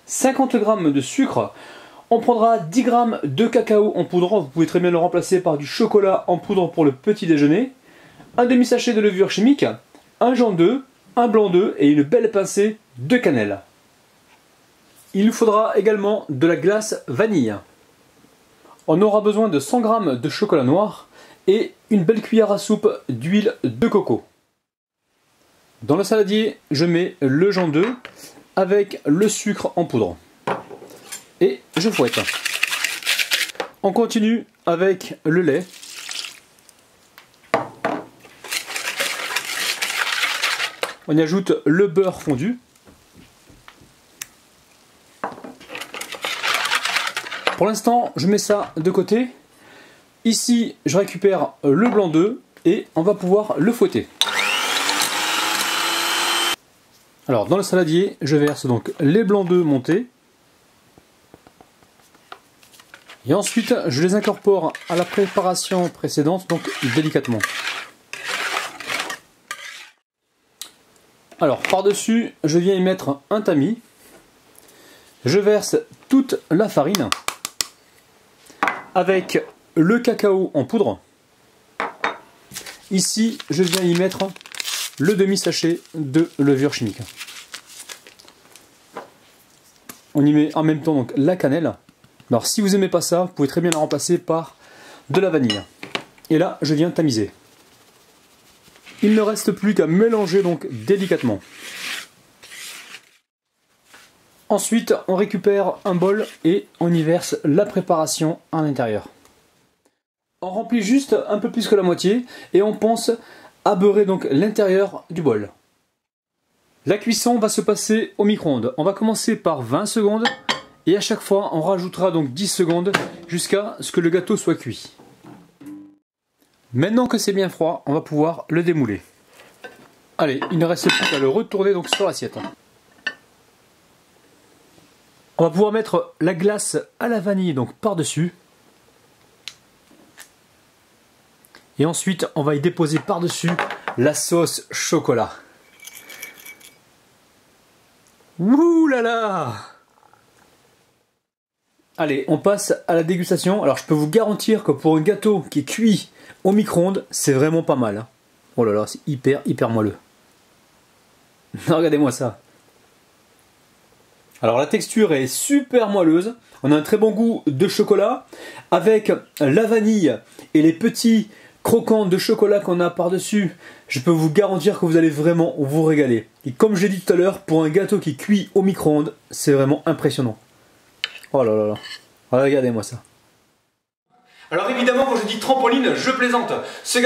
50 g de sucre. On prendra 10 g de cacao en poudre. Vous pouvez très bien le remplacer par du chocolat en poudre pour le petit déjeuner. Un demi-sachet de levure chimique, un jaune d'œuf, un blanc d'œuf et une belle pincée de cannelle. Il nous faudra également de la glace vanille. On aura besoin de 100 g de chocolat noir et une belle cuillère à soupe d'huile de coco. Dans le saladier, je mets le jaune d'œuf avec le sucre en poudre. Et je fouette. On continue avec le lait. On y ajoute le beurre fondu. Pour l'instant, je mets ça de côté. Ici, je récupère le blanc d'œuf et on va pouvoir le fouetter. Alors, dans le saladier, je verse donc les blancs d'œufs montés. Et ensuite, je les incorpore à la préparation précédente, donc délicatement. Alors, par-dessus, je viens y mettre un tamis. Je verse toute la farine avec le cacao en poudre. Ici, je viens y mettre le demi-sachet de levure chimique. On y met en même temps donc la cannelle. Alors si vous n'aimez pas ça, vous pouvez très bien la remplacer par de la vanille. Et là, je viens tamiser. Il ne reste plus qu'à mélanger donc délicatement. Ensuite, on récupère un bol et on y verse la préparation à l'intérieur. On remplit juste un peu plus que la moitié et on pense à beurrer donc l'intérieur du bol. La cuisson va se passer au micro-ondes. On va commencer par 20 secondes et à chaque fois on rajoutera donc 10 secondes jusqu'à ce que le gâteau soit cuit. Maintenant que c'est bien froid, on va pouvoir le démouler. Allez, il ne reste plus qu'à le retourner donc sur l'assiette. On va pouvoir mettre la glace à la vanille donc par-dessus. Et ensuite, on va y déposer par-dessus la sauce chocolat. Ouh là là! Allez, on passe à la dégustation. Alors, je peux vous garantir que pour un gâteau qui est cuit au micro-ondes, c'est vraiment pas mal. Hein. Oh là là, c'est hyper moelleux. Regardez-moi ça. Alors la texture est super moelleuse, on a un très bon goût de chocolat, avec la vanille et les petits croquants de chocolat qu'on a par-dessus, je peux vous garantir que vous allez vraiment vous régaler. Et comme j'ai dit tout à l'heure, pour un gâteau qui cuit au micro-ondes, c'est vraiment impressionnant. Oh là là là, regardez-moi ça. Alors évidemment, quand je dis trampoline, je plaisante.